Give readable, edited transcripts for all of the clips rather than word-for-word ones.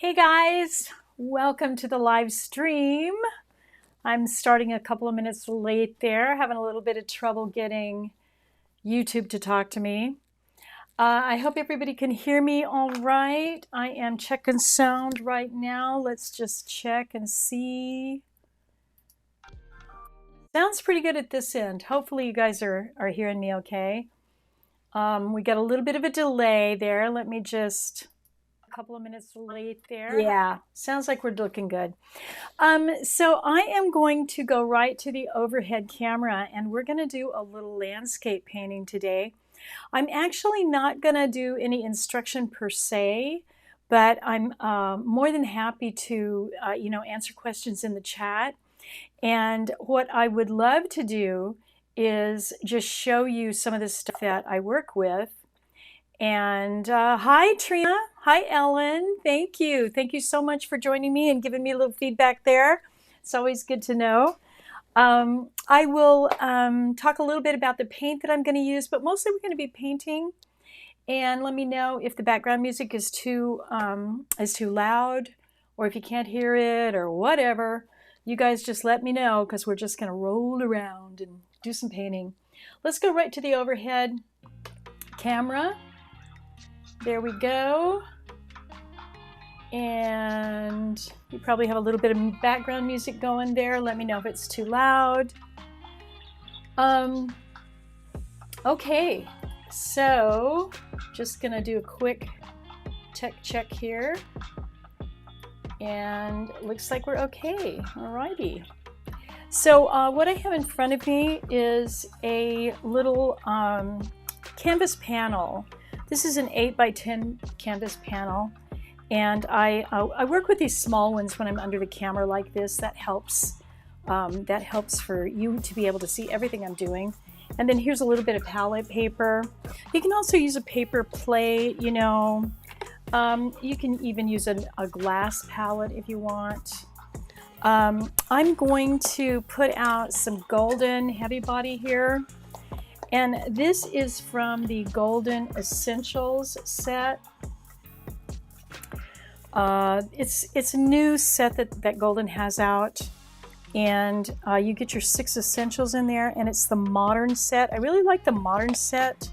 Hey guys, welcome to the live stream. I'm starting a couple of minutes late there, having a little bit of trouble getting YouTube to talk to me. I hope everybody can hear me all right. I am checking sound right now. Let's just check and see. Sounds pretty good at this end. Hopefully you guys are hearing me okay. We got a little bit of a delay there. Let me just... couple of minutes late there. Yeah, sounds like we're looking good. So I am going to go right to the overhead camera and we're going to do a little landscape painting today. I'm actually not going to do any instruction per se, but I'm more than happy to answer questions in the chat. And what I would love to do is just show you some of the stuff that I work with. And hi, Trina. Hi, Ellen. Thank you. Thank you so much for joining me and giving me a little feedback there. It's always good to know. I will talk a little bit about the paint that I'm going to use, but mostly we're going to be painting. And let me know if the background music is too loud, or if you can't hear it, or whatever. You guys just let me know, because we're just going to roll around and do some painting. Let's go right to the overhead camera. There we go. And you probably have a little bit of background music going there. Let me know if it's too loud. Okay, so just gonna do a quick tech check here. And it looks like we're okay. Alrighty. So what I have in front of me is a little canvas panel. This is an 8x10 canvas panel, and I work with these small ones when I'm under the camera like this. That helps for you to be able to see everything I'm doing. And then here's a little bit of palette paper. You can also use a paper plate, you know. You can even use a glass palette if you want. I'm going to put out some golden heavy body here. And this is from the Golden Essentials set. It's a new set that Golden has out. And you get your 6 essentials in there, and it's the modern set. I really like the modern set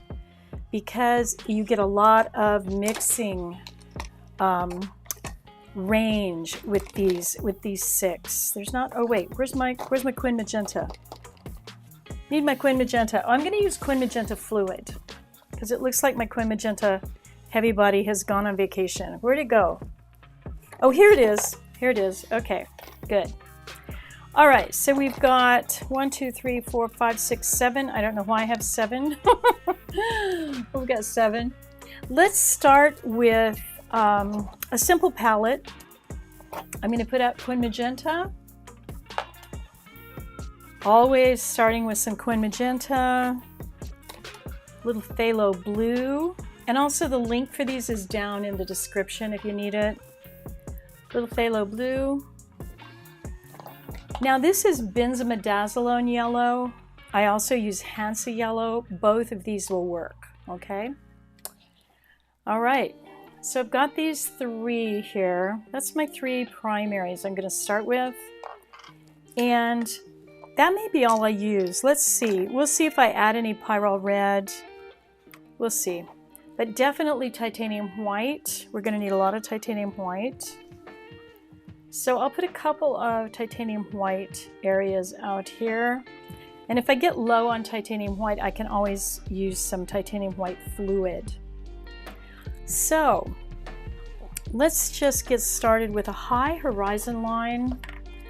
because you get a lot of mixing range with these 6. There's not, oh wait, where's my Quin Magenta? Need my Quin Magenta. Oh, I'm going to use Quin Magenta Fluid because it looks like my Quin Magenta Heavy Body has gone on vacation. Where'd it go? Oh, here it is. Here it is. Okay, good. All right, so we've got 1, 2, 3, 4, 5, 6, 7. I don't know why I have 7. We've got 7. Let's start with a simple palette. I'm going to put out Quin Magenta. Always starting with some Quin Magenta, little phthalo blue, and also the link for these is down in the description if you need it. Little phthalo blue. Now this is benzimidazolone yellow. I also use Hansa yellow. Both of these will work, okay? All right, so I've got these 3 here. That's my 3 primaries I'm going to start with. And that may be all I use. Let's see. We'll see if I add any Pyrrole Red. We'll see. But definitely titanium white. We're going to need a lot of titanium white. So I'll put a couple of titanium white areas out here. And if I get low on titanium white, I can always use some titanium white fluid. So let's just get started with a high horizon line.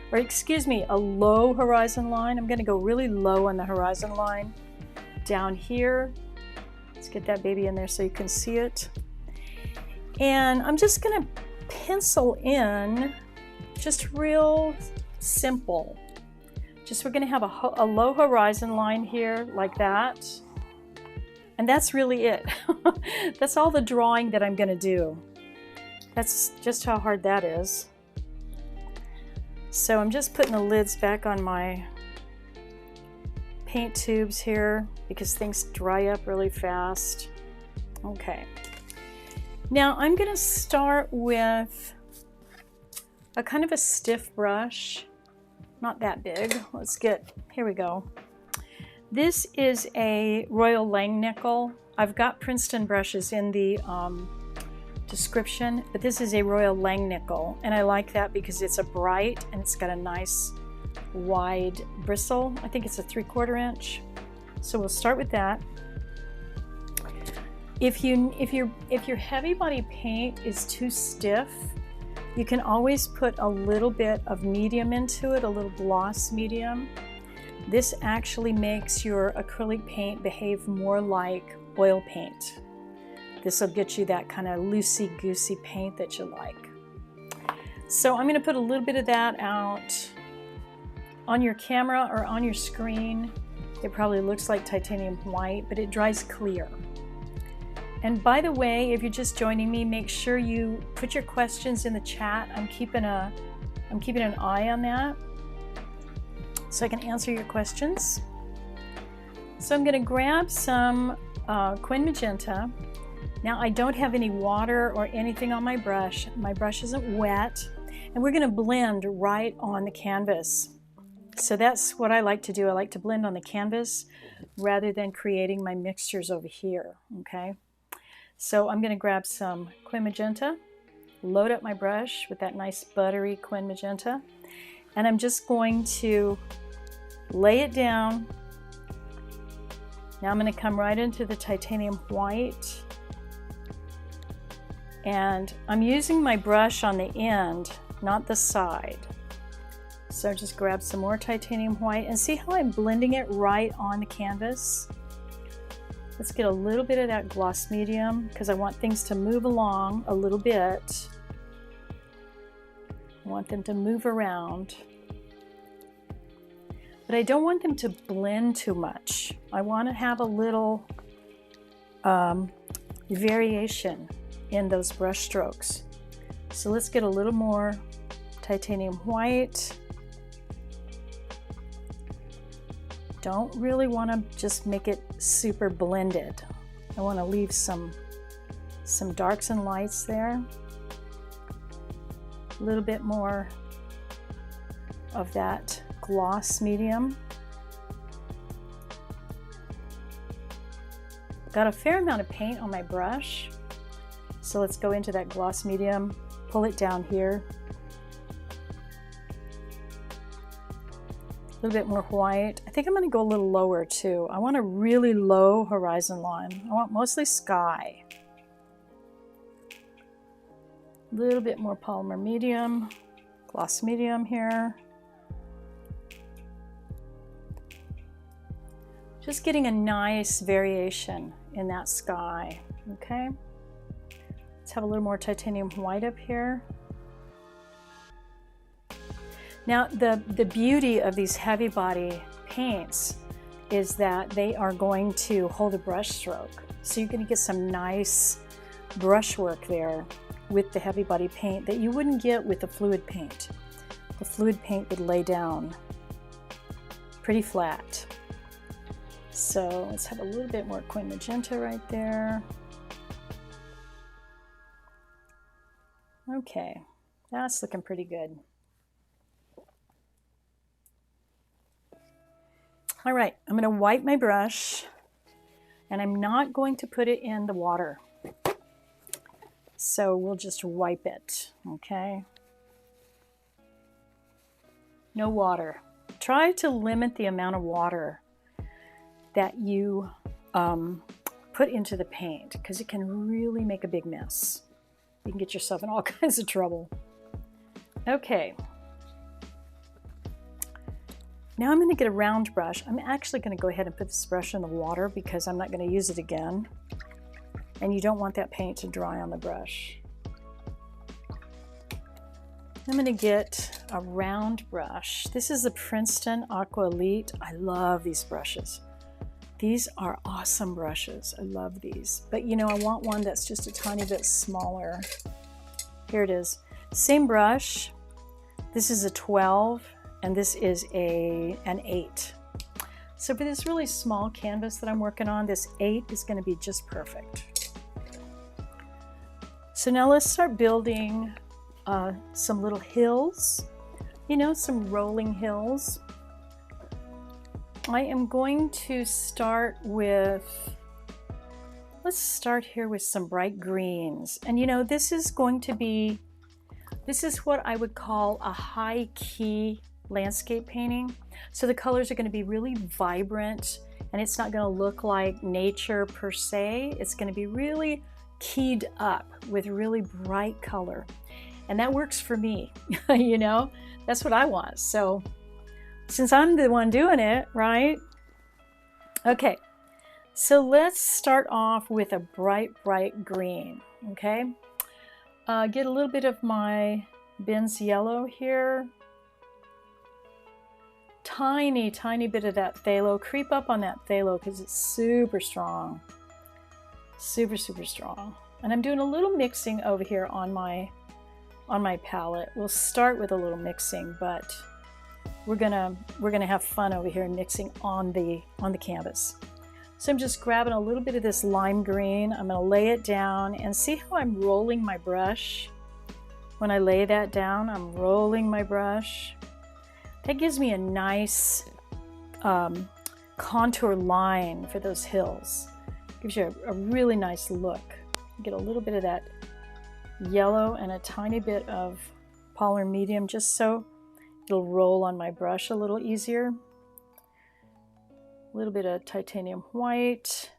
Or excuse me, a low horizon line. I'm going to go really low on the horizon line down here. Let's get that baby in there so you can see it. And I'm just going to pencil in just real simple. Just we're going to have a low horizon line here like that. And that's really it. That's all the drawing that I'm going to do. That's just how hard that is. So I'm just putting the lids back on my paint tubes here because things dry up really fast. Okay. Now I'm going to start with a kind of a stiff brush, not that big. Here we go. This is a Royal Langnickel. I've got Princeton brushes in the description, but this is a Royal Langnickel, and I like that because it's a bright and it's got a nice wide bristle. I think it's a 3/4 inch. So we'll start with that. If your heavy body paint is too stiff, you can always put a little bit of medium into it, a little gloss medium. This actually makes your acrylic paint behave more like oil paint. This will get you that kind of loosey-goosey paint that you like. So I'm going to put a little bit of that out on your camera or on your screen. It probably looks like titanium white, but it dries clear. And by the way, if you're just joining me, make sure you put your questions in the chat. I'm keeping an eye on that so I can answer your questions. So I'm going to grab some Quin Magenta. Now I don't have any water or anything on my brush. My brush isn't wet, and we're going to blend right on the canvas. So that's what I like to do. I like to blend on the canvas rather than creating my mixtures over here, okay? So I'm going to grab some Quin Magenta, load up my brush with that nice buttery Quin Magenta, and I'm just going to lay it down. Now I'm going to come right into the titanium white, and I'm using my brush on the end, not the side. So just grab some more titanium white and see how I'm blending it right on the canvas. Let's get a little bit of that gloss medium because I want things to move along a little bit. I want them to move around. But I don't want them to blend too much. I want to have a little variation in those brush strokes. So let's get a little more titanium white. Don't really want to just make it super blended. I want to leave some darks and lights there. A little bit more of that gloss medium. Got a fair amount of paint on my brush, so let's go into that gloss medium, pull it down here. A little bit more white. I think I'm going to go a little lower too. I want a really low horizon line. I want mostly sky. A little bit more polymer medium, gloss medium here. Just getting a nice variation in that sky, okay? Let's have a little more titanium white up here. Now, the beauty of these heavy body paints is that they are going to hold a brush stroke. So you're going to get some nice brushwork there with the heavy body paint that you wouldn't get with the fluid paint. The fluid paint would lay down pretty flat. So let's have a little bit more Quin Magenta right there. Okay, that's looking pretty good. All right, I'm going to wipe my brush, and I'm not going to put it in the water. So we'll just wipe it, okay? No water. Try to limit the amount of water that you put into the paint, because it can really make a big mess. You can get yourself in all kinds of trouble. Okay. Now I'm going to get a round brush. I'm actually going to go ahead and put this brush in the water because I'm not going to use it again. And you don't want that paint to dry on the brush. I'm going to get a round brush. This is the Princeton Aqua Elite. I love these brushes. These are awesome brushes. I love these. But you know, I want one that's just a tiny bit smaller. Here it is. Same brush. This is a 12. And this is an 8. So for this really small canvas that I'm working on, this 8 is going to be just perfect. So now let's start building some little hills, you know, some rolling hills. I am going to start with, let's start here with some bright greens. And you know, this is going to be, this is what I would call a high key landscape painting. So the colors are going to be really vibrant, and it's not going to look like nature per se. It's going to be really keyed up with really bright color. And that works for me, you know, that's what I want. So since I'm the one doing it, right? Okay, so let's start off with a bright, bright green, okay? Get a little bit of my Ben's yellow here. Tiny, tiny bit of that phthalo. Creep up on that phthalo because it's super strong. Super, super strong. And I'm doing a little mixing over here on my palette. We'll start with a little mixing, but we're gonna have fun over here mixing on the canvas. So I'm just grabbing a little bit of this lime green. I'm gonna lay it down and see how I'm rolling my brush. When I lay that down, I'm rolling my brush. That gives me a nice contour line for those hills. Gives you a really nice look. Get a little bit of that yellow and a tiny bit of polymer medium just so it'll roll on my brush a little easier. A little bit of titanium white.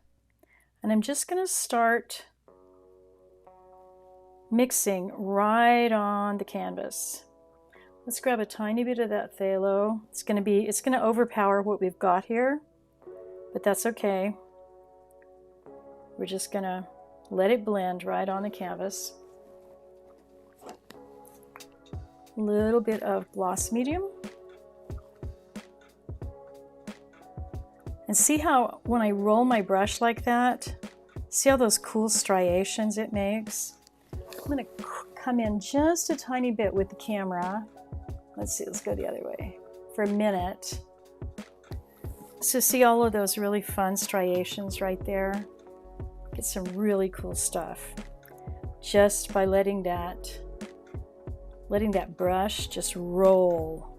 And I'm just going to start mixing right on the canvas. Let's grab a tiny bit of that phthalo. It's going to overpower what we've got here, but that's okay. We're just going to let it blend right on the canvas. A little bit of gloss medium. And see how when I roll my brush like that, see how those cool striations it makes? I'm going to come in just a tiny bit with the camera. Let's see, let's go the other way for a minute. So see all of those really fun striations right there? Get some really cool stuff just by letting that brush just roll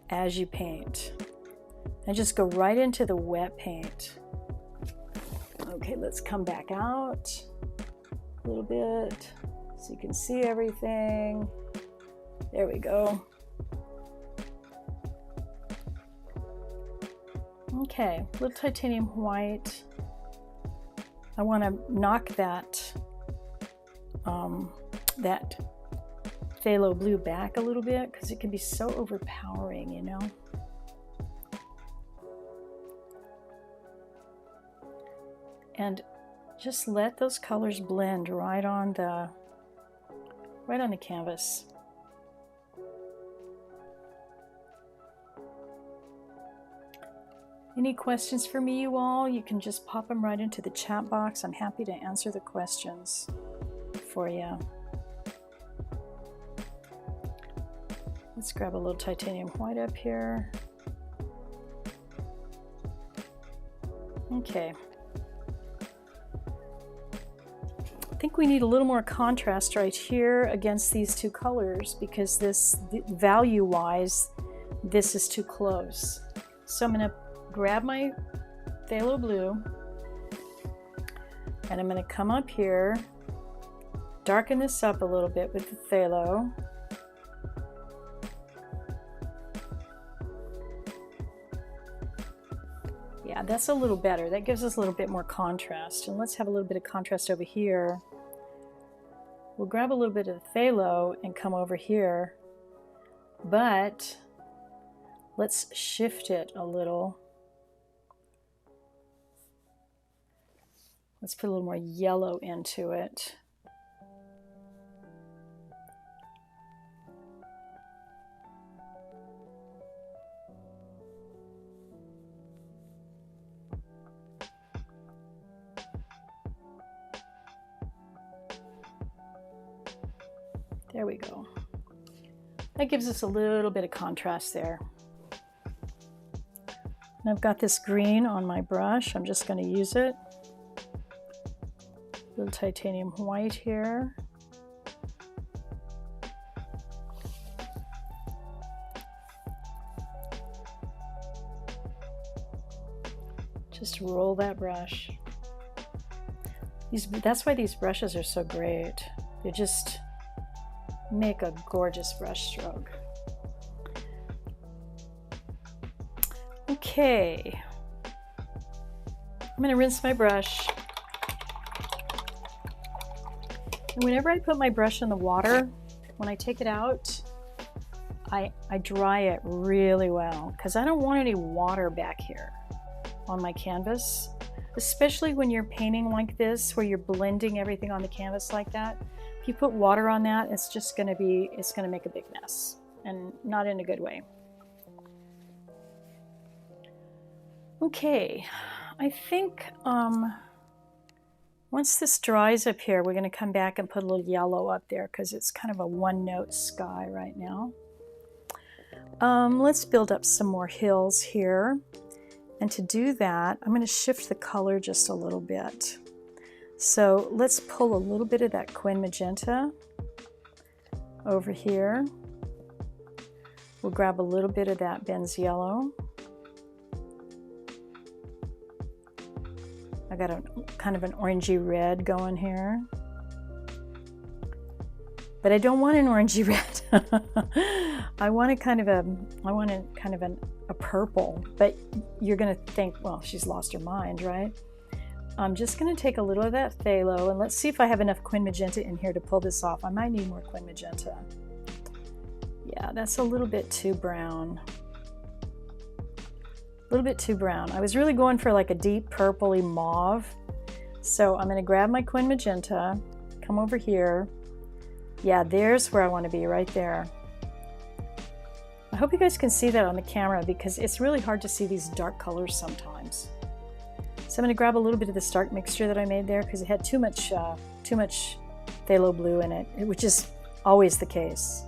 as you paint. And just go right into the wet paint. Okay, let's come back out a little bit so you can see everything. There we go. Okay, a little titanium white. I want to knock that phthalo blue back a little bit because it can be so overpowering, you know. And just let those colors blend right on the canvas. Any questions for me, you all? You can just pop them right into the chat box. I'm happy to answer the questions for you. Let's grab a little titanium white up here. Okay. I think we need a little more contrast right here against these two colors because this, value-wise, this is too close. So I'm going to grab my phthalo blue and I'm going to come up here, darken this up a little bit with the phthalo. Yeah, that's a little better. That gives us a little bit more contrast. And let's have a little bit of contrast over here. We'll grab a little bit of the phthalo and come over here, but let's shift it a little. Let's put a little more yellow into it. There we go. That gives us a little bit of contrast there. And I've got this green on my brush. I'm just going to use it. A little titanium white here. Just roll that brush. That's why these brushes are so great. They just make a gorgeous brush stroke. Okay, I'm going to rinse my brush. And whenever I put my brush in the water, when I take it out, I dry it really well because I don't want any water back here on my canvas, especially when you're painting like this, where you're blending everything on the canvas like that. If you put water on that, it's going to make a big mess, and not in a good way. Okay, I think once this dries up here, we're going to come back and put a little yellow up there because it's kind of a one-note sky right now. Let's build up some more hills here. And to do that, I'm going to shift the color just a little bit. So let's pull a little bit of that Quin Magenta over here. We'll grab a little bit of that Ben's Yellow. I got a kind of an orangey red going here. But I don't want an orangey red. I want a kind of a purple, but you're going to think, well, she's lost her mind, right? I'm just going to take a little of that phthalo, and let's see if I have enough Quin Magenta in here to pull this off. I might need more Quin Magenta. Yeah, that's a little bit too brown. A little bit too brown. I was really going for like a deep purpley mauve. So I'm going to grab my Quin Magenta, come over here. Yeah, there's where I want to be, right there. I hope you guys can see that on the camera because it's really hard to see these dark colors sometimes. So I'm going to grab a little bit of this dark mixture that I made there because it had too much phthalo blue in it, which is always the case.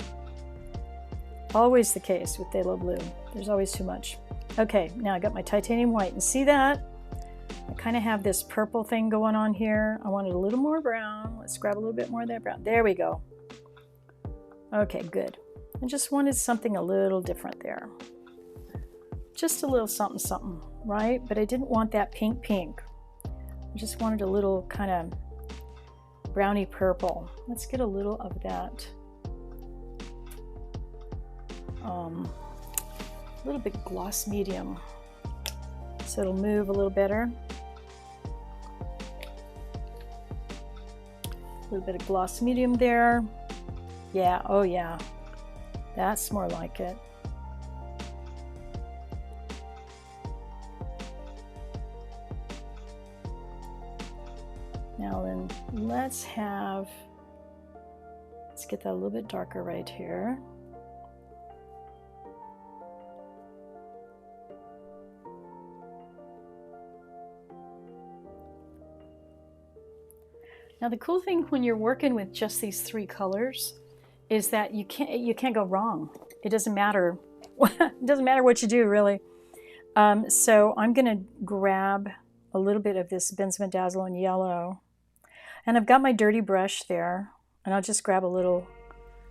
Always the case with phthalo blue. There's always too much. Okay, now I got my titanium white, and see that? I kind of have this purple thing going on here. I wanted a little more brown. Let's grab a little bit more of that brown. There we go. Okay, good. I just wanted something a little different there. Just a little something, something, right? But I didn't want that pink pink. I just wanted a little kind of browny purple. Let's get a little of that. A little bit gloss medium, so it'll move a little better. A little bit of gloss medium there. Yeah, oh yeah, that's more like it. Now then, let's get that a little bit darker right here. Now the cool thing when you're working with just these three colors is that you can't go wrong. It doesn't matter. It doesn't matter what you do, really. So I'm going to grab a little bit of this Benzimidazole yellow, and I've got my dirty brush there, and I'll just grab a little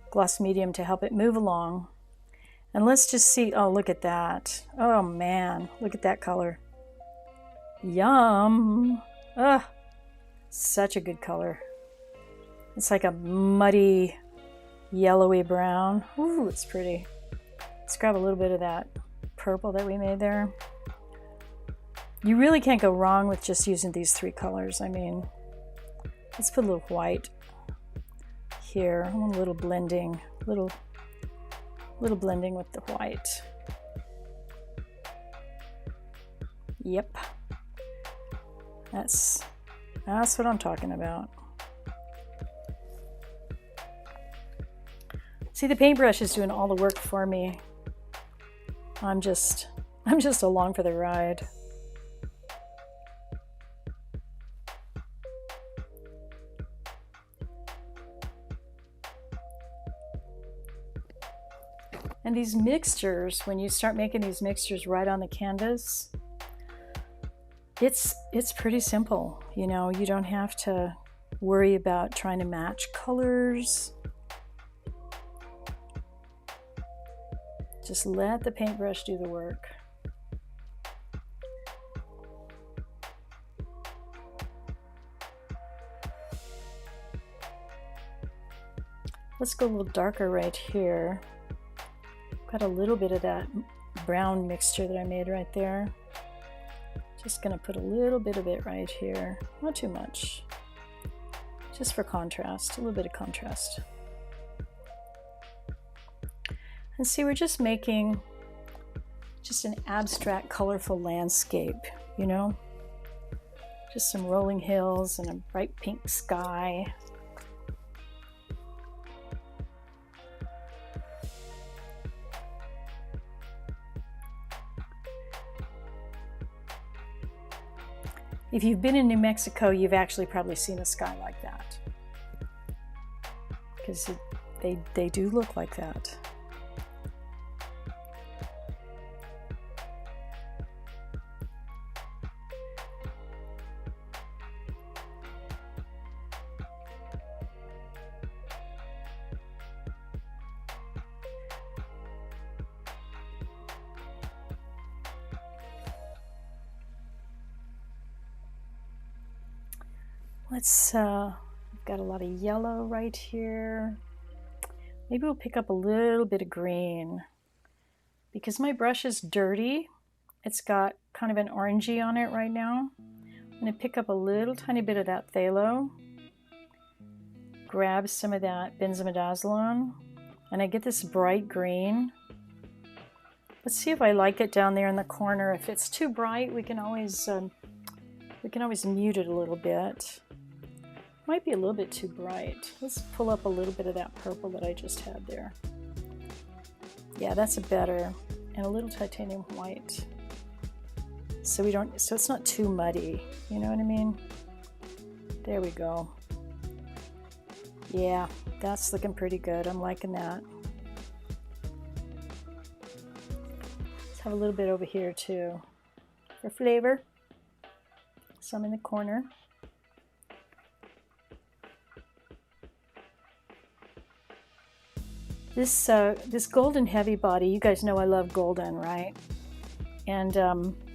gloss medium to help it move along. And let's just see. Oh, look at that. Oh man, look at that color. Yum. Ugh. Such a good color. It's like a muddy, yellowy brown. Ooh, it's pretty. Let's grab a little bit of that purple that we made there. You really can't go wrong with just using these three colors. I mean, let's put a little white here. I want a little blending, little blending with the white. Yep. That's what I'm talking about. See, the paintbrush is doing all the work for me. I'm just along for the ride. And these mixtures, when you start making these mixtures right on the canvas, it's pretty simple. You know, you don't have to worry about trying to match colors. Just let the paintbrush do the work. Let's go a little darker right here. Got a little bit of that brown mixture that I made right there. Just gonna put a little bit of it right here. Not too much. Just for contrast, a little bit of contrast. And see, we're just making just an abstract, colorful landscape, you know? Just some rolling hills and a bright pink sky. If you've been in New Mexico, you've actually probably seen a sky like that. Because they do look like that. Let's, we've got a lot of yellow right here. Maybe we'll pick up a little bit of green. Because my brush is dirty, it's got kind of an orangey on it right now. I'm going to pick up a little tiny bit of that phthalo. Grab some of that benzimidazoline. And I get this bright green. Let's see if I like it down there in the corner. If it's too bright, we can always mute it a little bit. Might be a little bit too bright. Let's pull up a little bit of that purple that I just had there. Yeah, that's a better, and a little titanium white. So it's not too muddy. You know what I mean? There we go. Yeah, that's looking pretty good. I'm liking that. Let's have a little bit over here too for flavor. Some in the corner. This golden heavy body, you guys know I love golden, right? And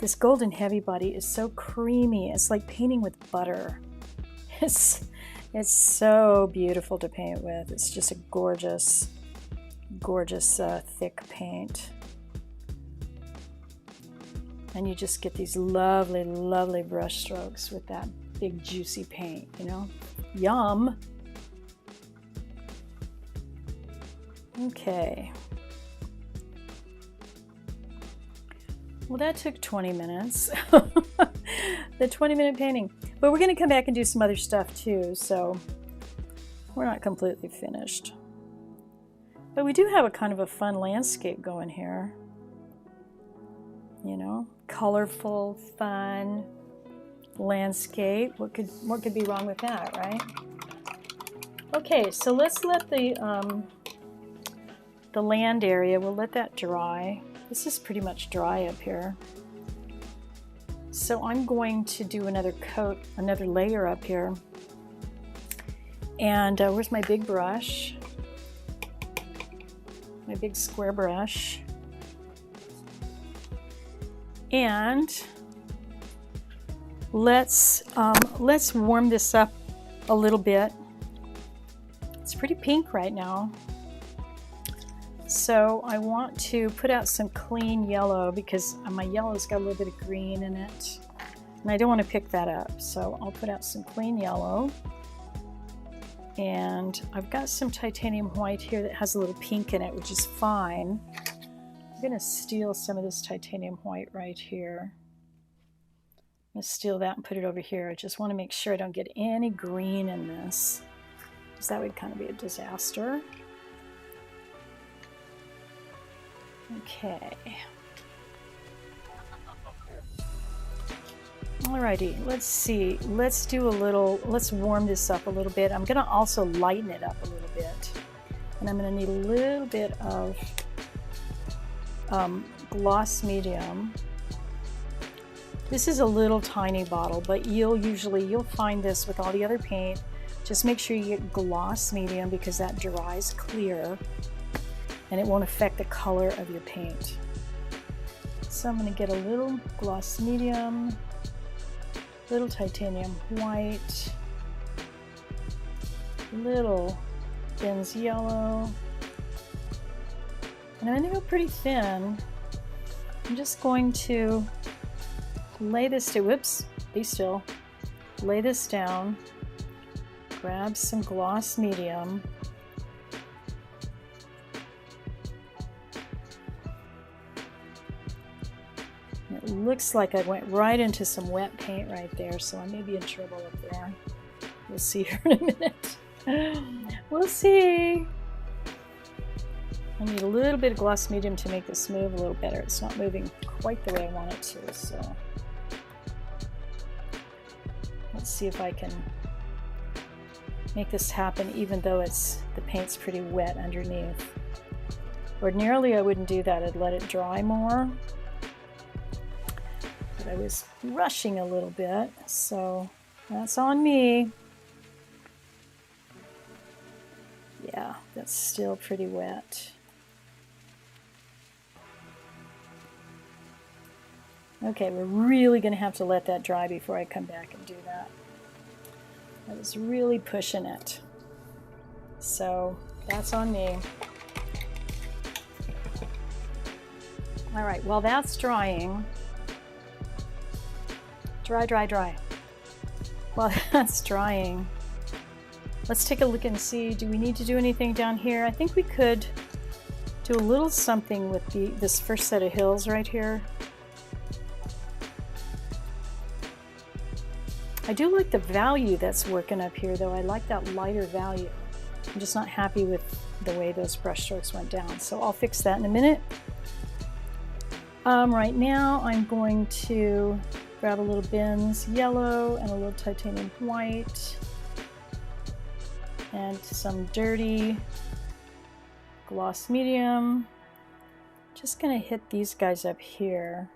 this golden heavy body is so creamy. It's like painting with butter. It's so beautiful to paint with. It's just a gorgeous, gorgeous thick paint. And you just get these lovely, lovely brush strokes with that big juicy paint, you know? Yum! Okay. Well, that took 20 minutes. The 20-minute painting. But we're going to come back and do some other stuff too, so we're not completely finished. But we do have a kind of a fun landscape going here. You know, colorful, fun landscape. What could be wrong with that, right? Okay, so let's let the land area, we'll let that dry. This is pretty much dry up here. So I'm going to do another coat, another layer up here. And where's my big brush? My big square brush. And let's warm this up a little bit. It's pretty pink right now. So I want to put out some clean yellow because my yellow's got a little bit of green in it. And I don't want to pick that up. So I'll put out some clean yellow. And I've got some titanium white here that has a little pink in it, which is fine. I'm going to steal some of this titanium white right here. I'm going to steal that and put it over here. I just want to make sure I don't get any green in this, because that would kind of be a disaster. Okay. Alrighty, let's see. Let's warm this up a little bit. I'm going to also lighten it up a little bit. And I'm going to need a little bit of gloss medium. This is a little tiny bottle, but you'll find this with all the other paint. Just make sure you get gloss medium because that dries clear and it won't affect the color of your paint. So I'm going to get a little gloss medium, little titanium white, little Bins yellow. And I'm going to go pretty thin. I'm just going to lay this down. Whoops, be still. Lay this down. Grab some gloss medium. It looks like I went right into some wet paint right there, so I may be in trouble up there. We'll see here in a minute. We'll see. I need a little bit of gloss medium to make this move a little better. It's not moving quite the way I want it to, so let's see if I can make this happen even though the paint's pretty wet underneath. Ordinarily I wouldn't do that, I'd let it dry more. But I was rushing a little bit, so that's on me. Yeah, that's still pretty wet. Okay, we're really going to have to let that dry before I come back and do that. I was really pushing it. So that's on me. All right, while that's drying, dry. While that's drying, let's take a look and see, do we need to do anything down here? I think we could do a little something with this first set of hills right here. I do like the value that's working up here though. I like that lighter value. I'm just not happy with the way those brush strokes went down. So I'll fix that in a minute. Right now I'm going to grab a little Bins yellow and a little titanium white and some dirty gloss medium. Just gonna hit these guys up here.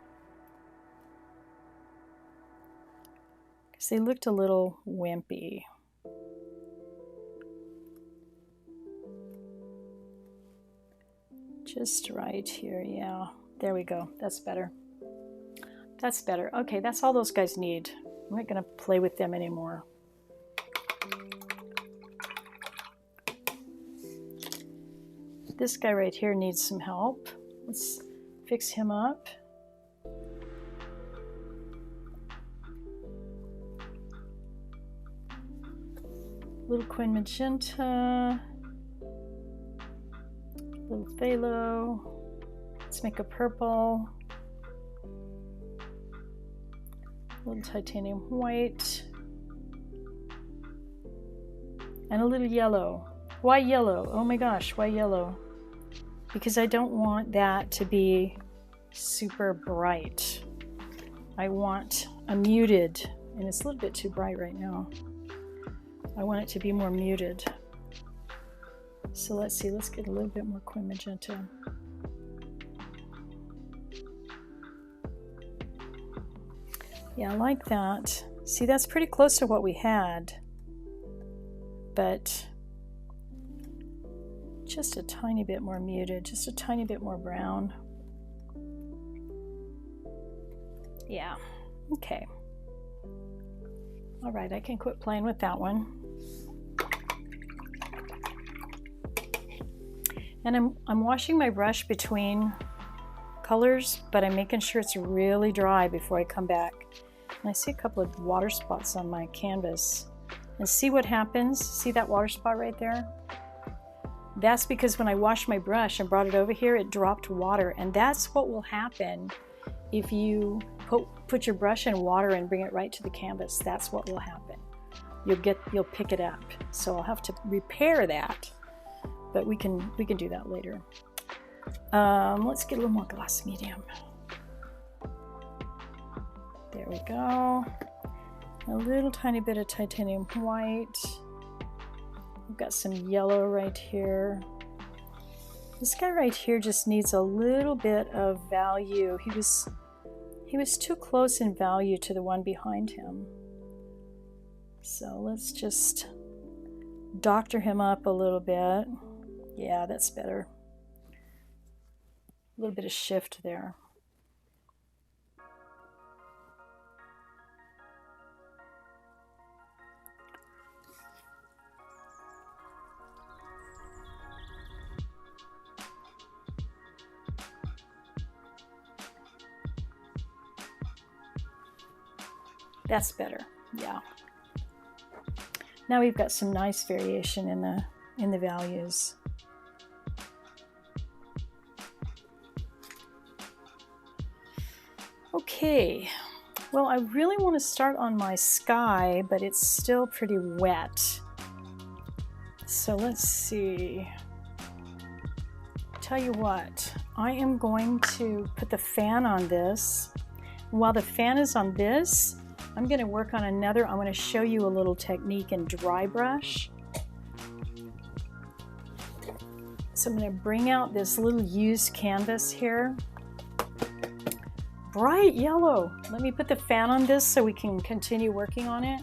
They looked a little wimpy. Just right here, yeah. There we go, that's better. That's better. Okay, that's all those guys need. I'm not gonna play with them anymore. This guy right here needs some help. Let's fix him up. Little Quin Magenta, little Phthalo. Let's make a purple, little titanium white, and a little yellow. Why yellow? Oh my gosh, why yellow? Because I don't want that to be super bright. I want a muted, and it's a little bit too bright right now. I want it to be more muted. So let's see, let's get a little bit more Quin Magenta. Yeah, I like that. See, that's pretty close to what we had, but just a tiny bit more muted, just a tiny bit more brown. Yeah, okay. All right, I can quit playing with that one. And I'm washing my brush between colors, but I'm making sure it's really dry before I come back. And I see a couple of water spots on my canvas. And see what happens? See that water spot right there? That's because when I washed my brush and brought it over here, it dropped water. And that's what will happen if you put your brush in water and bring it right to the canvas. That's what will happen. You'll pick it up. So I'll have to repair that. But we can do that later. Let's get a little more gloss medium. There we go. A little tiny bit of titanium white. We've got some yellow right here. This guy right here just needs a little bit of value. He was too close in value to the one behind him. So let's just doctor him up a little bit. Yeah, that's better. A little bit of shift there. That's better, yeah. Now we've got some nice variation in the values. Okay, well, I really want to start on my sky, but it's still pretty wet. So let's see. Tell you what, I am going to put the fan on this. While the fan is on this, I'm going to work on another. I'm going to show you a little technique in dry brush. So I'm going to bring out this little used canvas here. Bright yellow. Let me put the fan on this so we can continue working on it.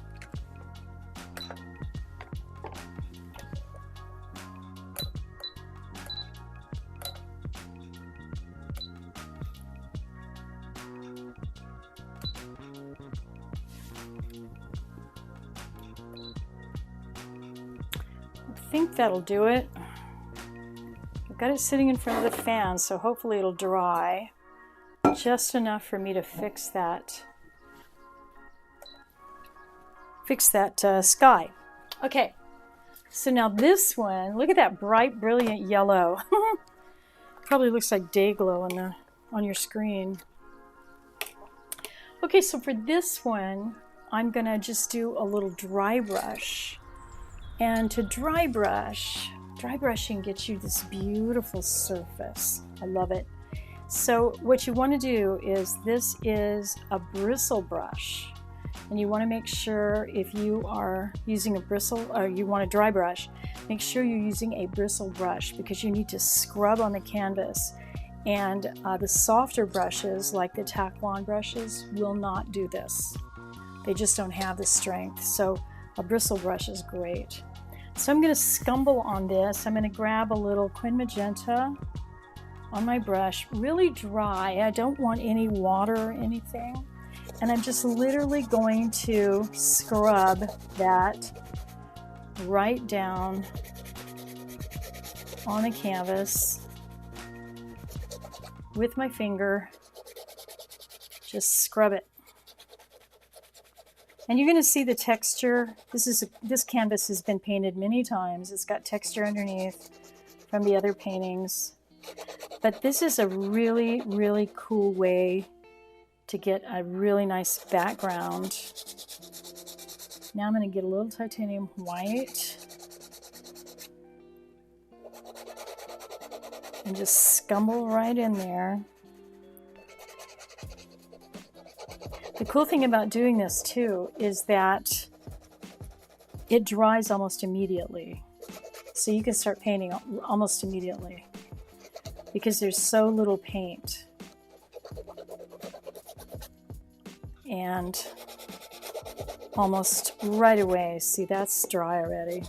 I think that'll do it. I've got it sitting in front of the fan, so hopefully it'll dry. Just enough for me to fix that sky. Okay, so now this one, look at that bright, brilliant yellow. Probably looks like day glow on your screen. Okay, so for this one, I'm gonna just do a little dry brush. And to dry brushing gets you this beautiful surface. I love it. So what you want to do is, this is a bristle brush, and you want to make sure, if you are using a bristle or you want a dry brush, make sure you're using a bristle brush, because you need to scrub on the canvas. And the softer brushes, like the Taklon brushes, will not do this. They just don't have the strength. So a bristle brush is great. So I'm going to scumble on this. I'm going to grab a little Quin Magenta on my brush, really dry. I don't want any water or anything. And I'm just literally going to scrub that right down on the canvas with my finger. Just scrub it. And you're going to see the texture. This canvas has been painted many times. It's got texture underneath from the other paintings. But this is a really, really cool way to get a really nice background. Now I'm going to get a little titanium white and just scumble right in there. The cool thing about doing this too is that it dries almost immediately. So you can start painting almost immediately, because there's so little paint. And almost right away, see, that's dry already.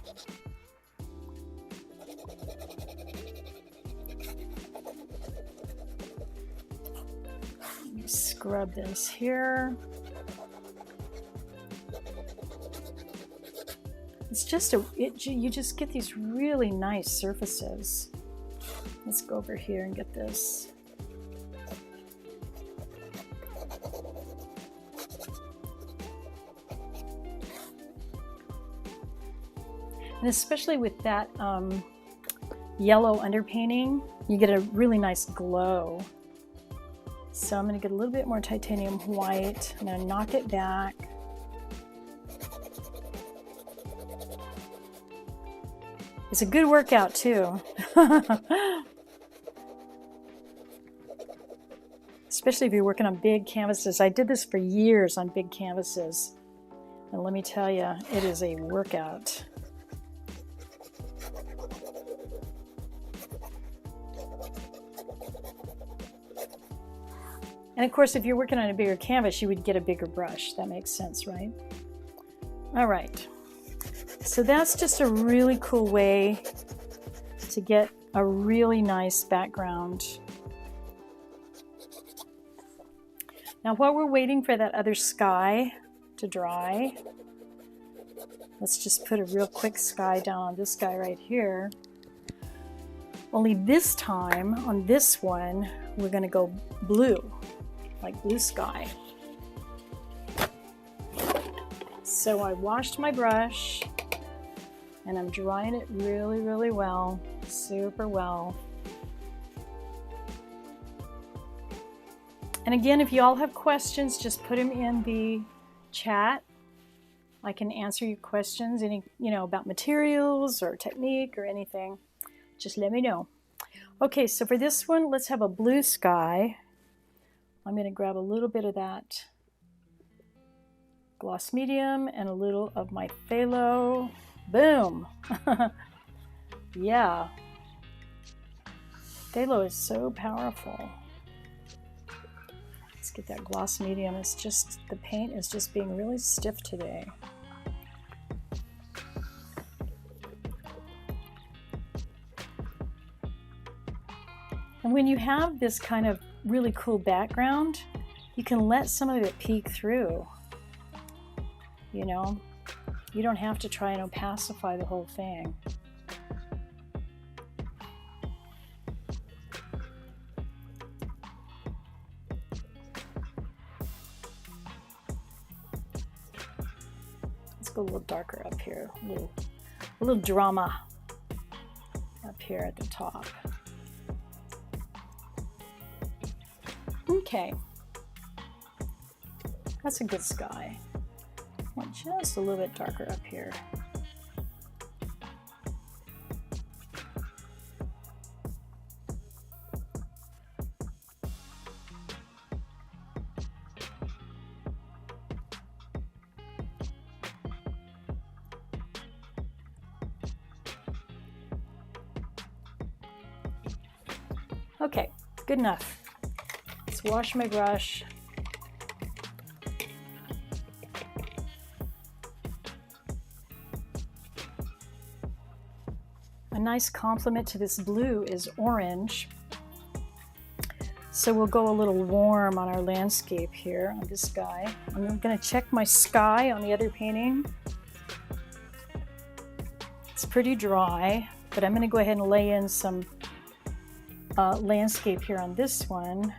Let me scrub this here. It's just you just get these really nice surfaces. Let's go over here and get this. And especially with that yellow underpainting, you get a really nice glow. So I'm going to get a little bit more titanium white. I'm going to knock it back. It's a good workout too. Especially if you're working on big canvases. I did this for years on big canvases. And let me tell you, it is a workout. And of course, if you're working on a bigger canvas, you would get a bigger brush. That makes sense, right? All right. So that's just a really cool way to get a really nice background. Now, while we're waiting for that other sky to dry, let's just put a real quick sky down on this guy right here. Only this time, on this one, we're going to go blue, like blue sky. So I washed my brush and I'm drying it really, really well, super well. And again, if you all have questions, just put them in the chat. I can answer your questions, any, about materials or technique or anything. Just let me know. Okay, so for this one, let's have a blue sky. I'm going to grab a little bit of that gloss medium and a little of my phthalo. Boom! Yeah. Phthalo is so powerful. Let's get that gloss medium. It's just, the paint is just being really stiff today. And when you have this kind of really cool background, you can let some of it peek through. You don't have to try and opacify the whole thing. Let's go a little darker up here, a little drama up here at the top. Okay, that's a good sky. I want just a little bit darker up here. Okay, good enough. Let's wash my brush. A nice complement to this blue is orange. So we'll go a little warm on our landscape here on this guy. I'm going to check my sky on the other painting. It's pretty dry, but I'm going to go ahead and lay in some landscape here on this one.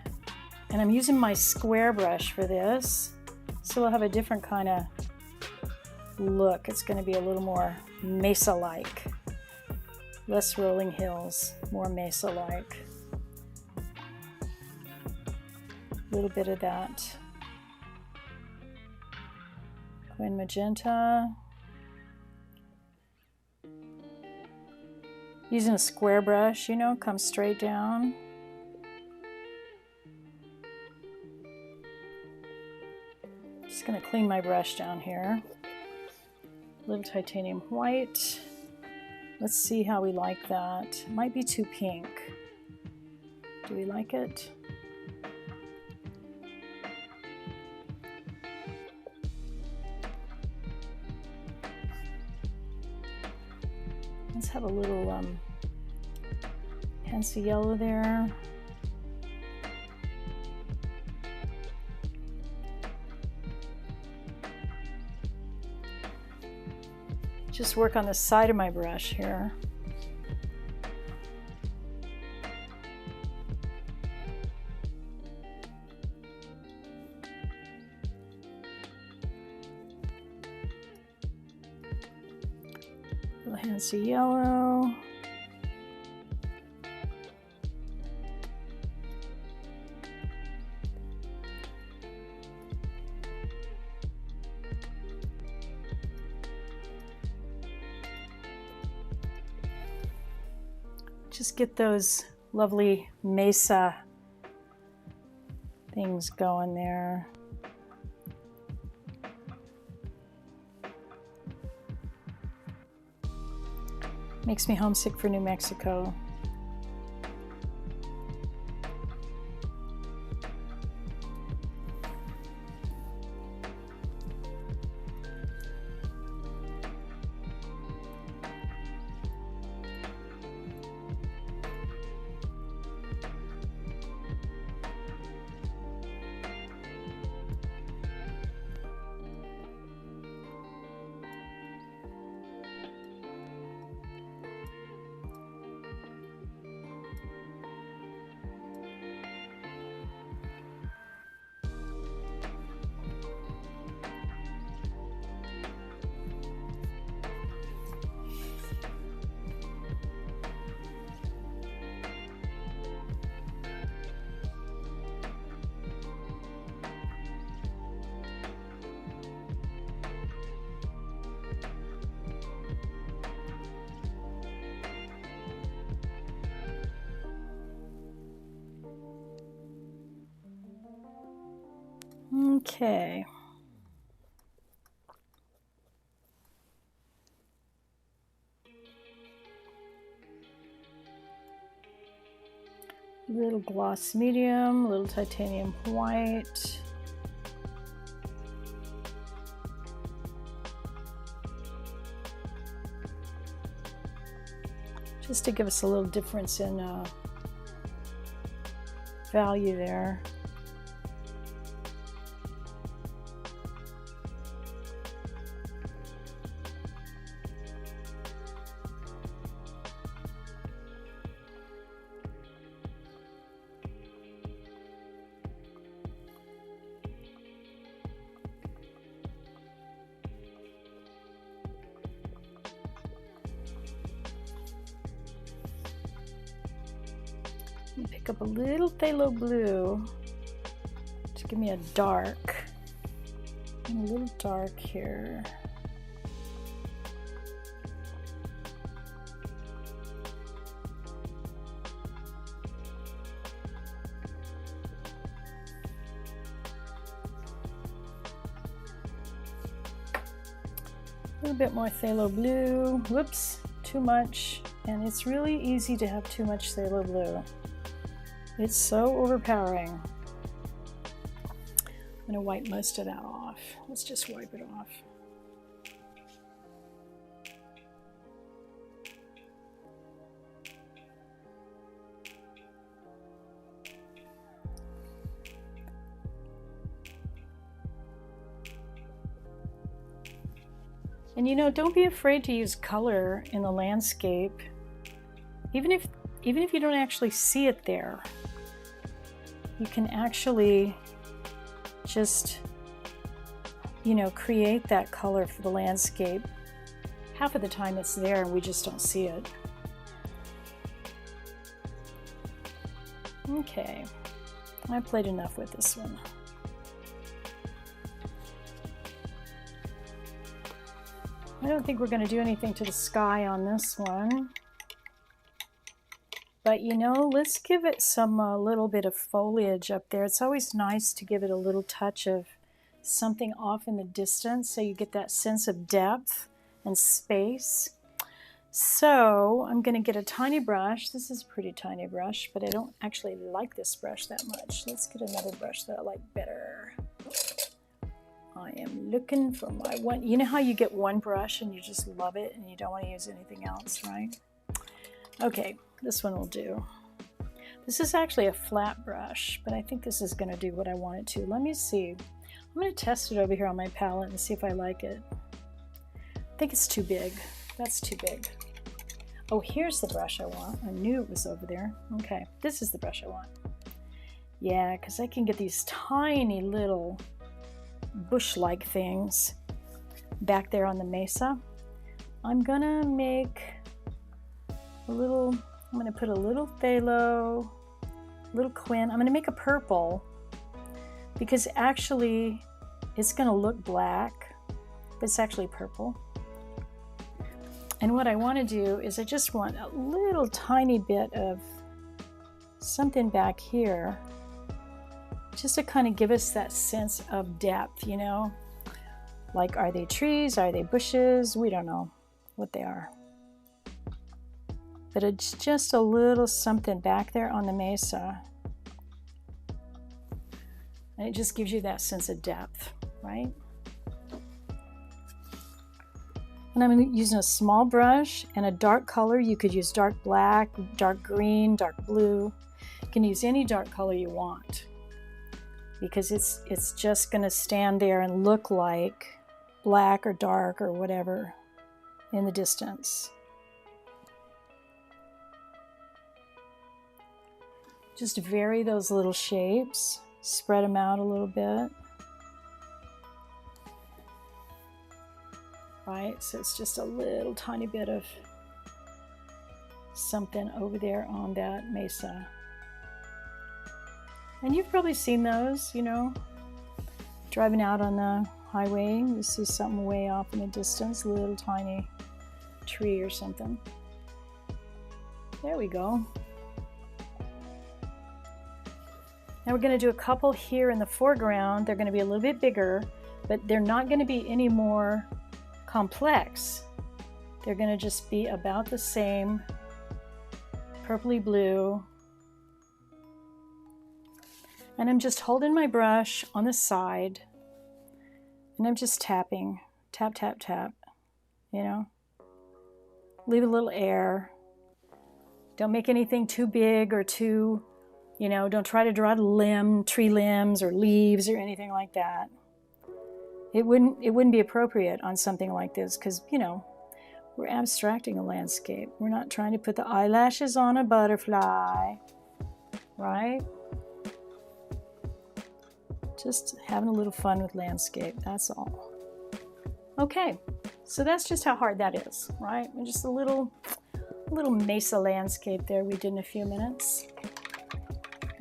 And I'm using my square brush for this. So we'll have a different kind of look. It's going to be a little more mesa-like. Less rolling hills, more mesa-like. A little bit of that Queen Magenta. Using a square brush, comes straight down. Just gonna clean my brush down here. A little titanium white. Let's see how we like that. It might be too pink. Do we like it? Let's have a little fancy yellow there. Just work on the side of my brush here. Little fancy yellow. Just get those lovely mesa things going there. Makes me homesick for New Mexico. Okay. Little gloss medium, little titanium white. Just to give us a little difference in value there. Pick up a little phthalo blue to give me a dark. And a little dark here. A little bit more phthalo blue. Whoops, too much. And it's really easy to have too much phthalo blue. It's so overpowering. I'm going to wipe most of that off. Let's just wipe it off. And you know, don't be afraid to use color in the landscape, even if you don't actually see it there. You can actually just, you know, create that color for the landscape. Half of the time it's there and we just don't see it. Okay, I played enough with this one. I don't think we're going to do anything to the sky on this one. But you know, let's give it some little bit of foliage up there. It's always nice to give it a little touch of something off in the distance so you get that sense of depth and space. So I'm going to get a tiny brush. This is a pretty tiny brush, but I don't actually like this brush that much. Let's get another brush that I like better. I am looking for my one. You know how you get one brush and you just love it and you don't want to use anything else, right? Okay, this one will do. This is actually a flat brush, but I think this is going to do what I want it to. Let me see. I'm going to test it over here on my palette and see if I like it. I think it's too big. That's too big. Oh, here's the brush I want. I knew it was over there. Okay, this is the brush I want. Yeah, because I can get these tiny little bush-like things back there on the mesa. I'm gonna make a little, I'm gonna put a little phthalo, a little quin. I'm gonna make a purple because actually it's gonna look black, but it's actually purple. And what I want to do is I just want a little tiny bit of something back here just to kind of give us that sense of depth, you know? Like, are they trees? Are they bushes? We don't know what they are. But it's just a little something back there on the mesa. And it just gives you that sense of depth, right? And I'm using a small brush and a dark color. You could use dark black, dark green, dark blue. You can use any dark color you want because it's just going to stand there and look like black or dark or whatever in the distance. Just vary those little shapes, spread them out a little bit. Right, so it's just a little tiny bit of something over there on that mesa. And you've probably seen those, you know, driving out on the highway, you see something way off in the distance, a little tiny tree or something. There we go. Now we're going to do a couple here in the foreground. They're going to be a little bit bigger, but they're not going to be any more complex. They're going to just be about the same, purpley blue. And I'm just holding my brush on the side, and I'm just tapping, tap, tap, tap, you know. Leave a little air. Don't make anything too big or too, you know, don't try to draw tree limbs or leaves or anything like that. It wouldn't be appropriate on something like this because, you know, we're abstracting a landscape. We're not trying to put the eyelashes on a butterfly, right? Just having a little fun with landscape, that's all. Okay, so that's just how hard that is, right? And just a little mesa landscape there we did in a few minutes.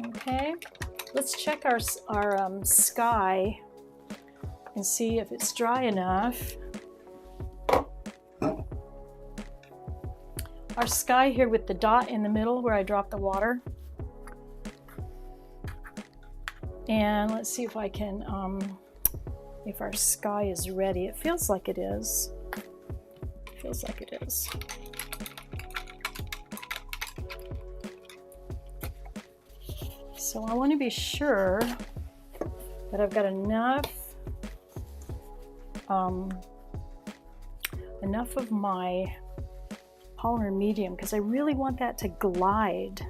Okay, let's check our sky and see if it's dry enough. Our sky here with the dot in the middle where I dropped the water. And let's see if I can, if our sky is ready. It feels like it is. It feels like it is. So I want to be sure that I've got enough of my polymer medium because I really want that to glide.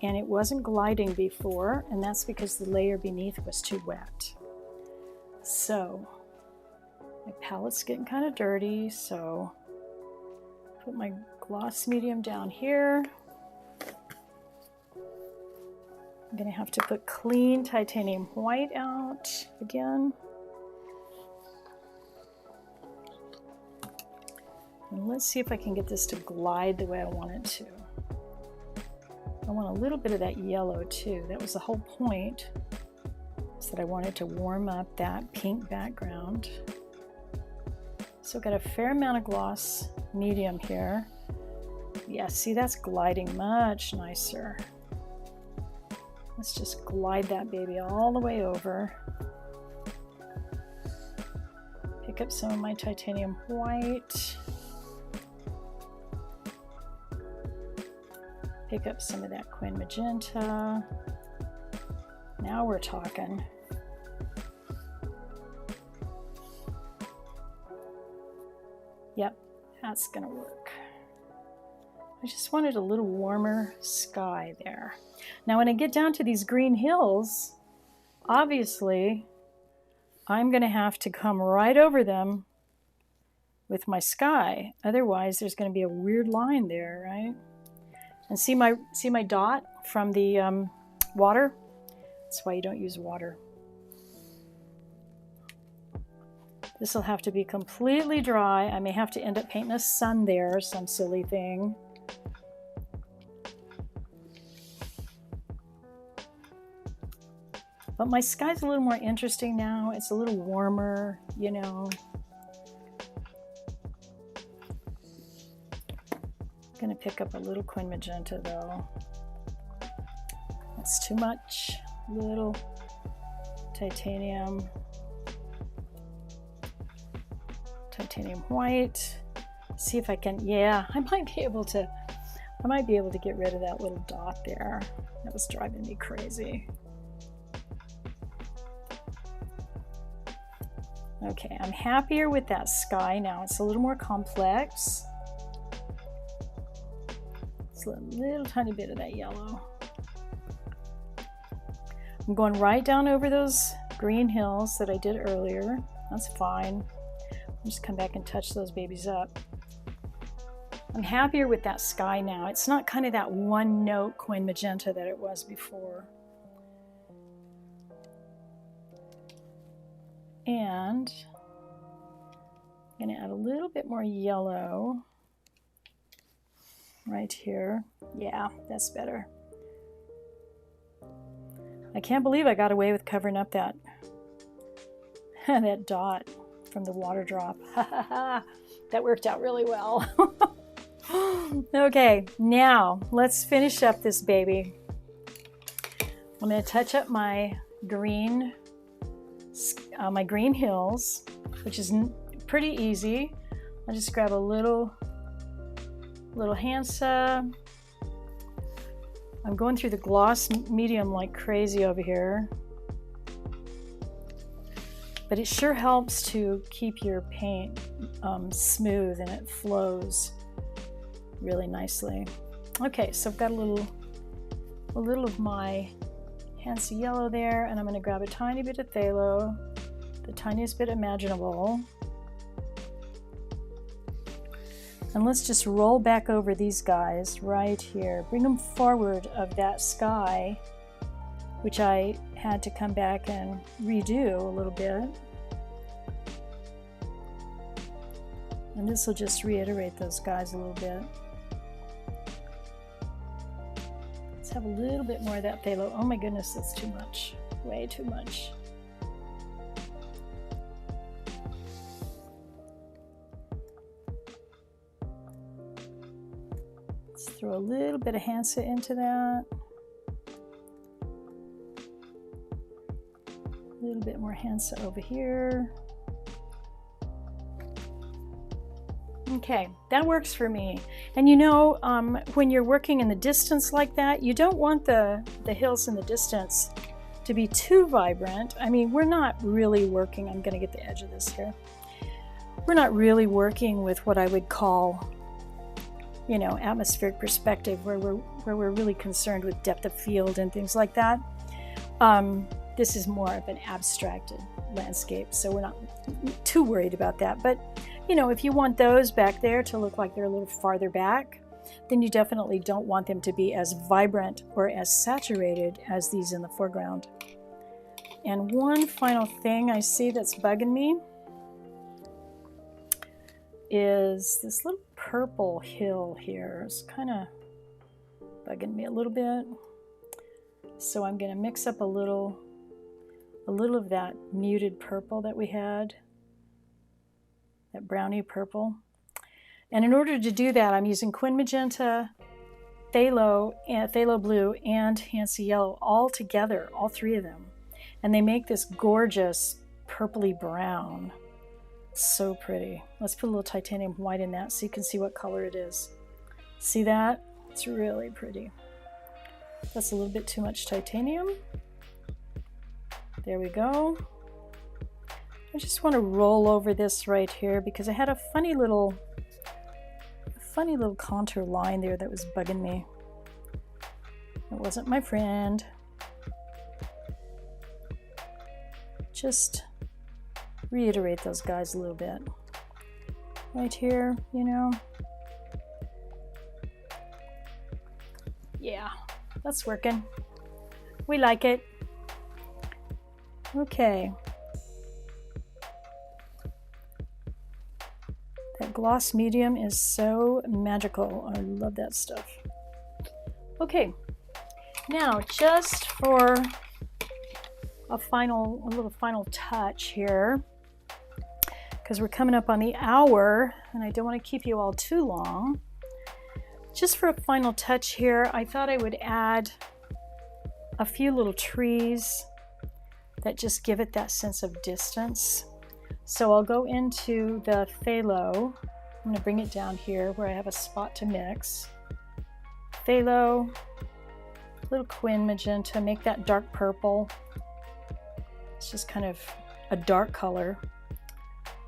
And it wasn't gliding before, and that's because the layer beneath was too wet. So my palette's getting kind of dirty, so put my gloss medium down here. I'm gonna have to put clean titanium white out again. And let's see if I can get this to glide the way I want it to. I want a little bit of that yellow too. That was the whole point, is that I wanted to warm up that pink background. So I've got a fair amount of gloss medium here. Yeah, see, that's gliding much nicer. Let's just glide that baby all the way over. Pick up some of my titanium white. Pick up some of that Quin Magenta. Now we're talking. Yep, that's gonna work. I just wanted a little warmer sky there. Now when I get down to these green hills, obviously I'm gonna have to come right over them with my sky. Otherwise there's gonna be a weird line there, right? And see my dot from the water? That's why you don't use water. This will have to be completely dry. I may have to end up painting a sun there, some silly thing. But my sky's a little more interesting now. It's a little warmer, you know. I'm gonna pick up a little Quin Magenta though. That's too much. Little titanium white. See if I can, yeah, I might be able to get rid of that little dot there. That was driving me crazy. Okay, I'm happier with that sky now. It's a little more complex. It's a little tiny bit of that yellow. I'm going right down over those green hills that I did earlier. That's fine. I'll just come back and touch those babies up. I'm happier with that sky now. It's not kind of that one note Quin Magenta that it was before. And I'm going to add a little bit more yellow right here. Yeah, that's better. I can't believe I got away with covering up that that dot from the water drop. That worked out really well. Okay, now let's finish up this baby. I'm going to touch up my green hills, which is pretty easy. I'll just grab a little hand sub. I'm going through the gloss medium like crazy over here, but it sure helps to keep your paint smooth, and it flows really nicely. Okay, so I've got a little of my Hansa yellow there, and I'm going to grab a tiny bit of phthalo, the tiniest bit imaginable. And let's just roll back over these guys right here. Bring them forward of that sky, which I had to come back and redo a little bit. And this will just reiterate those guys a little bit. Let's have a little bit more of that phthalo. Oh my goodness, that's too much. Way too much. Let's throw a little bit of Hansa into that. A little bit more Hansa over here. Okay, that works for me. And you know, when you're working in the distance like that, you don't want the hills in the distance to be too vibrant. I mean, we're not really working, I'm gonna get the edge of this here. We're not really working with what I would call, you know, atmospheric perspective, where we're really concerned with depth of field and things like that. This is more of an abstracted landscape, so we're not too worried about that. But you know, if you want those back there to look like they're a little farther back, then you definitely don't want them to be as vibrant or as saturated as these in the foreground. And one final thing I see that's bugging me is this little purple hill here. It's kind of bugging me a little bit. So I'm going to mix up a little of that muted purple that we had. That brownie purple. And in order to do that, I'm using Quin Magenta, Phthalo Blue, and Hansa Yellow all together, all three of them. And they make this gorgeous purpley brown. So pretty. Let's put a little titanium white in that so you can see what color it is. See that? It's really pretty. That's a little bit too much titanium. There we go. I just want to roll over this right here because I had a funny little contour line there that was bugging me. It wasn't my friend. Just reiterate those guys a little bit. Right here, you know. Yeah, that's working. We like it. Okay. That gloss medium is so magical. I love that stuff. Okay, now just for a little final touch here, because we're coming up on the hour and I don't want to keep you all too long. Just for a final touch here, I thought I would add a few little trees that just give it that sense of distance. So I'll go into the phthalo. I'm going to bring it down here where I have a spot to mix. Phthalo, little Quin Magenta, make that dark purple. It's just kind of a dark color.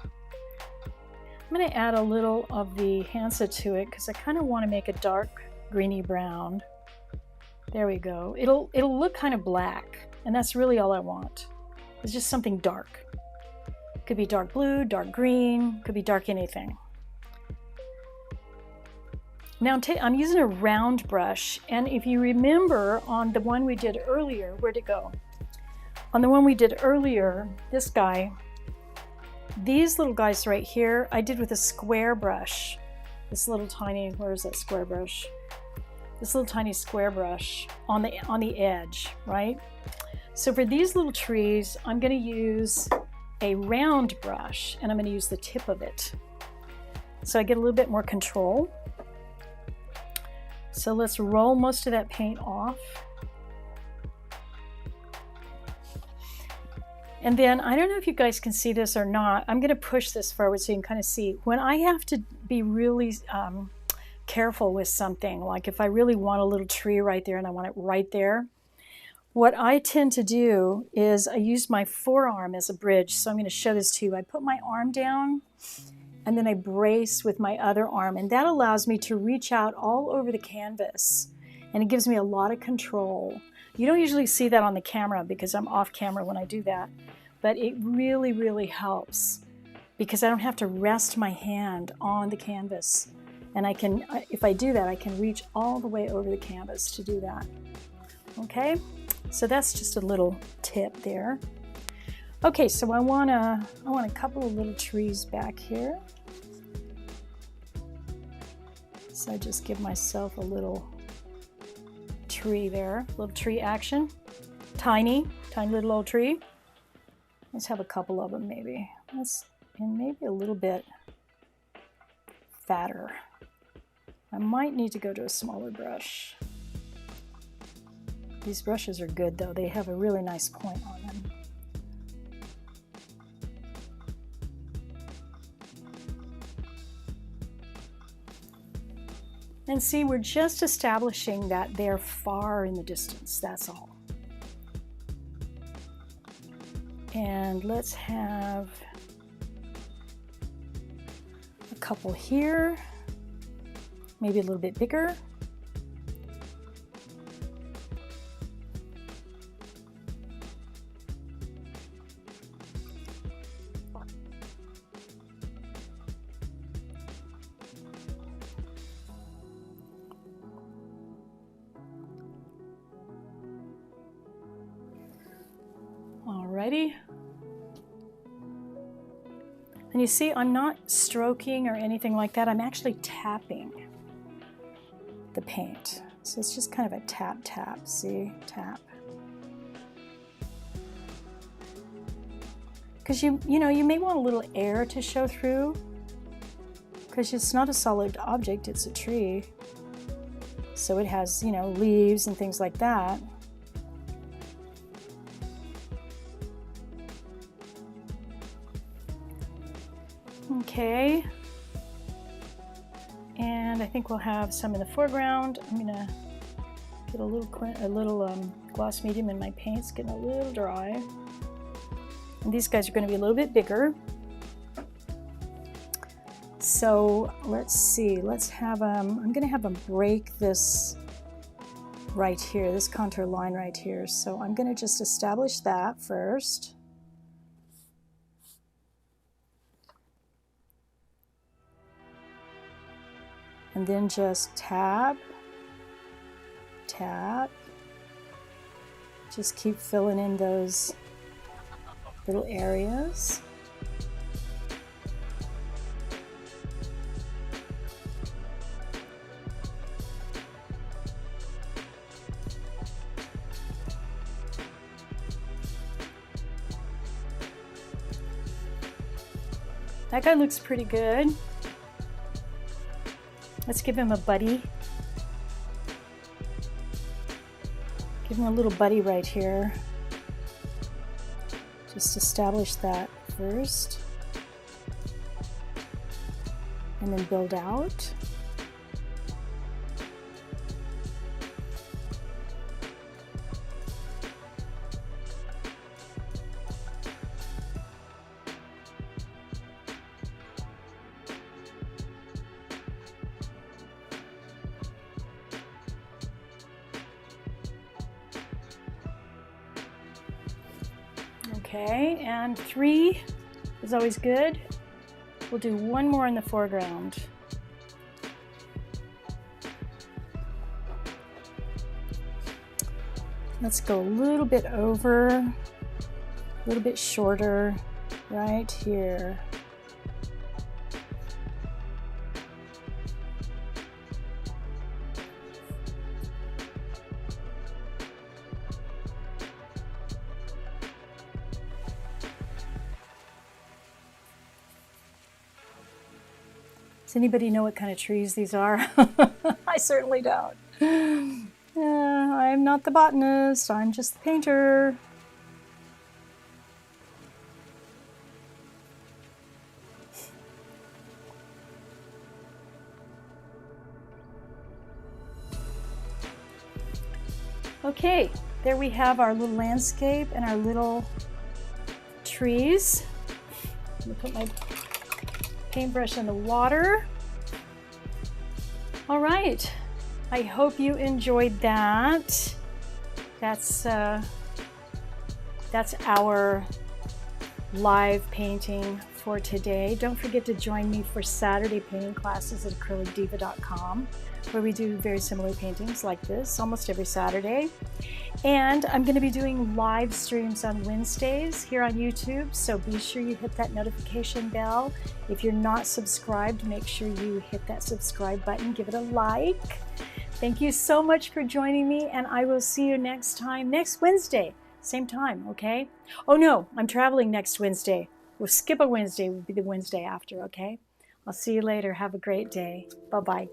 I'm going to add a little of the Hansa to it because I kind of want to make a dark greeny brown. There we go. It'll look kind of black, and that's really all I want. It's just something dark. Could be dark blue, dark green, could be dark anything. Now I'm using a round brush, and if you remember on the one we did earlier, where'd it go? On the one we did earlier, this guy, these little guys right here, I did with a square brush. This little tiny, where is that square brush? This little tiny square brush on the edge, right? So for these little trees, I'm going to use a round brush, and I'm going to use the tip of it. So I get a little bit more control. So let's roll most of that paint off. And then, I don't know if you guys can see this or not. I'm going to push this forward so you can kind of see. When I have to be really careful with something, like if I really want a little tree right there and I want it right there, what I tend to do is I use my forearm as a bridge. So I'm going to show this to you. I put my arm down and then I brace with my other arm, and that allows me to reach out all over the canvas, and it gives me a lot of control. You don't usually see that on the camera because I'm off camera when I do that, but it really, really helps because I don't have to rest my hand on the canvas. And I can, if I do that, I can reach all the way over the canvas to do that. Okay, so that's just a little tip there. Okay, so I want a couple of little trees back here. So I just give myself a little tree there, little tree action. Tiny little old tree. Let's have a couple of them maybe. And maybe a little bit fatter. I might need to go to a smaller brush. These brushes are good though. They have a really nice point on them. And see, we're just establishing that they're far in the distance, that's all. And let's have a couple here, maybe a little bit bigger. Alrighty. And you see, I'm not stroking or anything like that. I'm actually tapping the paint. So it's just kind of a tap, tap, see, tap. Because you know, you may want a little air to show through because it's not a solid object, it's a tree. So it has, you know, leaves and things like that. Okay, and I think we'll have some in the foreground. I'm gonna get a little gloss medium in my paint. It's getting a little dry. And these guys are going to be a little bit bigger. So let's see. Let's have I'm going to have them break this right here, this contour line right here. So I'm going to just establish that first. And then just tap, tap. Just keep filling in those little areas. That guy looks pretty good. Let's give him a buddy. Give him a little buddy right here. Just establish that first. And then build out. Okay, and 3 is always good. We'll do one more in the foreground. Let's go a little bit over, a little bit shorter, right here. Does anybody know what kind of trees these are? I certainly don't. I'm not the botanist, I'm just the painter. Okay, there we have our little landscape and our little trees. Let me put my paintbrush in the water. All right, I hope you enjoyed that. That's our live painting for today. Don't forget to join me for Saturday painting classes at acrylicdiva.com, where we do very similar paintings like this almost every Saturday. And I'm going to be doing live streams on Wednesdays here on YouTube, so be sure you hit that notification bell. If you're not subscribed, make sure you hit that subscribe button, give it a like. Thank you so much for joining me, and I will see you next time, next Wednesday, same time, okay? Oh no, I'm traveling next Wednesday. We'll skip a Wednesday, will be the Wednesday after, okay? I'll see you later. Have a great day. Bye-bye.